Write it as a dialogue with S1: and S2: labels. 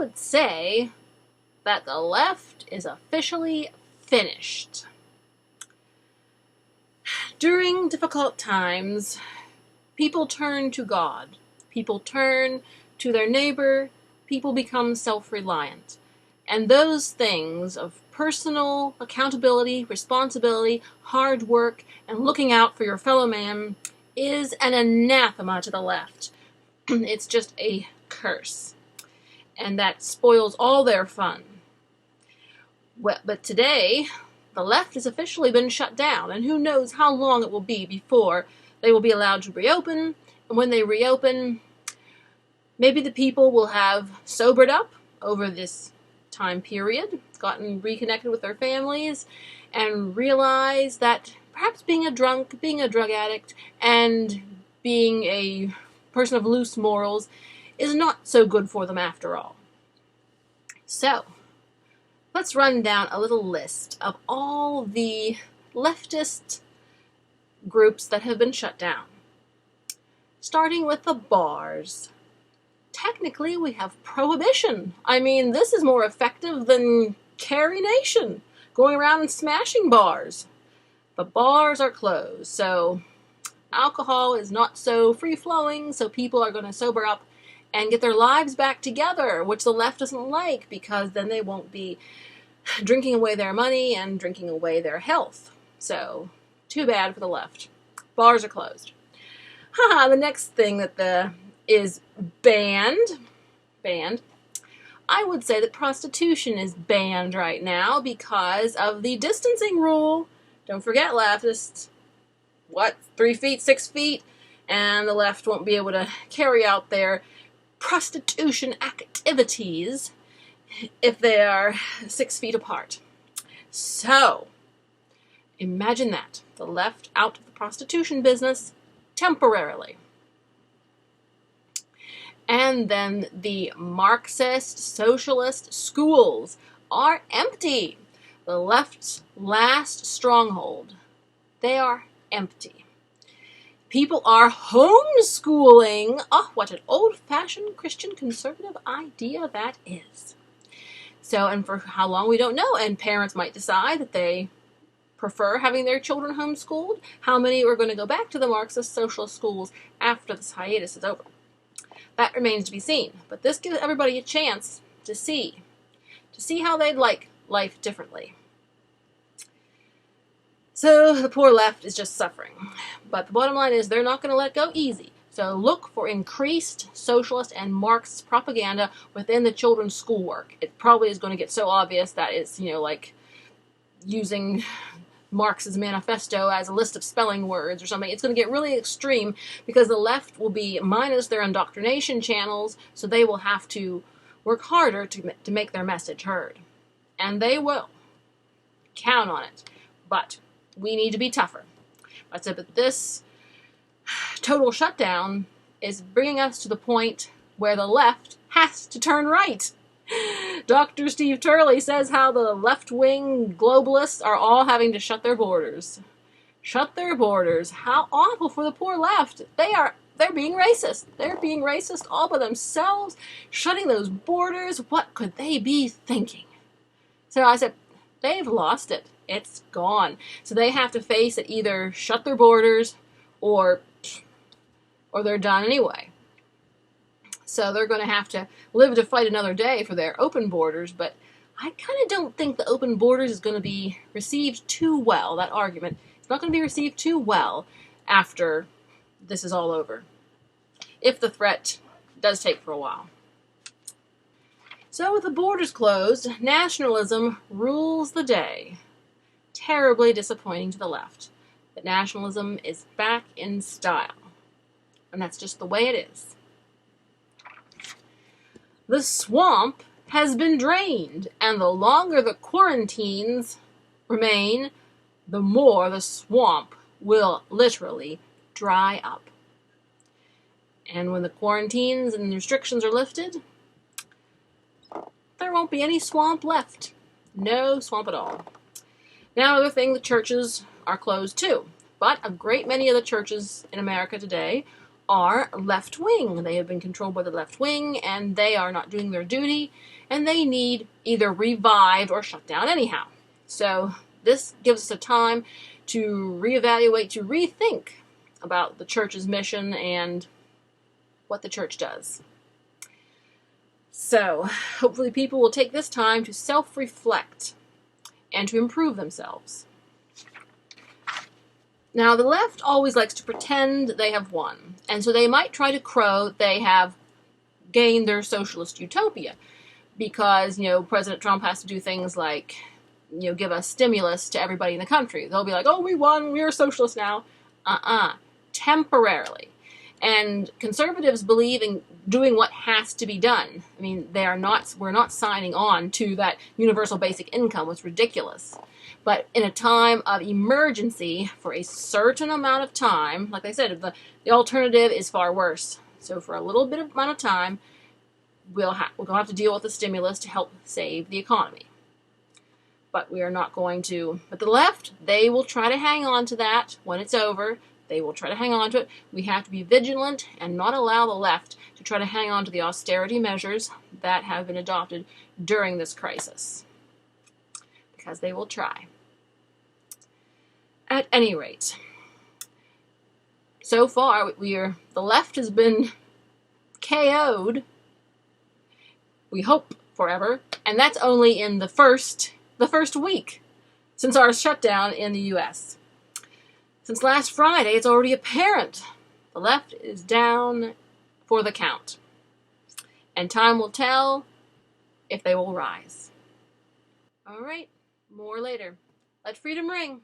S1: would say that the left is officially finished. During difficult times, people turn to God. People turn to their neighbor. People become self-reliant. And those things of personal accountability, responsibility, hard work, and looking out for your fellow man is an anathema to the left. It's just a curse. And that spoils all their fun. Well, but today, the left has officially been shut down, and who knows how long it will be before they will be allowed to reopen. And when they reopen, maybe the people will have sobered up over this time period, gotten reconnected with their families, and realized that perhaps being a drunk, being a drug addict, and being a person of loose morals is not so good for them after all. So, let's run down a little list of all the leftist groups that have been shut down. Starting with the bars. Technically, we have Prohibition. I mean, this is more effective than Carry Nation, going around and smashing bars. The bars are closed, so alcohol is not so free-flowing, so people are going to sober up and get their lives back together, which the left doesn't like, because then they won't be drinking away their money and drinking away their health. So, too bad for the left. Bars are closed. The next thing that is banned. I would say that prostitution is banned right now because of the distancing rule. Don't forget, leftists, 3 feet, 6 feet, and the left won't be able to carry out their prostitution activities if they are 6 feet apart. So, imagine that. The left out of the prostitution business temporarily. And then the Marxist, socialist schools are empty. The left's last stronghold. They are empty. People are homeschooling. Oh, what an old-fashioned Christian conservative idea that is. So, and for how long we don't know. And parents might decide that they prefer having their children homeschooled. How many are going to go back to the Marxist socialist schools after this hiatus is over? That remains to be seen. But this gives everybody a chance to see how they'd like life differently. So the poor left is just suffering. But the bottom line is they're not going to let go easy. So look for increased socialist and Marxist propaganda within the children's schoolwork. It probably is going to get so obvious that it's, like using Marx's manifesto as a list of spelling words or something. It's going to get really extreme because the left will be minus their indoctrination channels, so they will have to work harder to make their message heard. And they will. Count on it. But we need to be tougher. But this total shutdown is bringing us to the point where the left has to turn right. Dr. Steve Turley says how the left-wing globalists are all having to shut their borders. Shut their borders. How awful for the poor left. They're being racist. They're being racist all by themselves, shutting those borders. What could they be thinking? So I said, they've lost it. It's gone. So they have to face it, either shut their borders or they're done anyway. So they're going to have to live to fight another day for their open borders, but I kind of don't think the open borders is going to be received too well, that argument. It's not going to be received too well after this is all over, if the threat does take for a while. So with the borders closed, nationalism rules the day. Terribly disappointing to the left. But nationalism is back in style. And that's just the way it is. The swamp has been drained, and the longer the quarantines remain, the more the swamp will literally dry up. And when the quarantines and restrictions are lifted, there won't be any swamp left. No swamp at all. Now, another thing, the churches are closed too. But a great many of the churches in America today are left wing. They have been controlled by the left wing, and they are not doing their duty, and they need either revived or shut down anyhow. So this gives us a time to reevaluate, to rethink about the church's mission and what the church does. So hopefully people will take this time to self-reflect and to improve themselves. Now, the left always likes to pretend they have won, and so they might try to crow they have gained their socialist utopia, because, President Trump has to do things like, give a stimulus to everybody in the country. They'll be like, oh, we won, we're socialists now. Temporarily. And conservatives believe in doing what has to be done. I mean, we're not signing on to that universal basic income. It's ridiculous. But in a time of emergency, for a certain amount of time, like I said, the alternative is far worse. So for a little bit of amount of time, we'll have to deal with the stimulus to help save the economy. But we are not going to. But the left, they will try to hang on to that when it's over. They will try to hang on to it. We have to be vigilant and not allow the left to try to hang on to the austerity measures that have been adopted during this crisis, because they will try. At any rate, so far the left has been KO'd, we hope forever, and that's only in the first week since our shutdown in the U.S. Since last Friday, it's already apparent the left is down for the count, and time will tell if they will rise. All right, more later. Let freedom ring.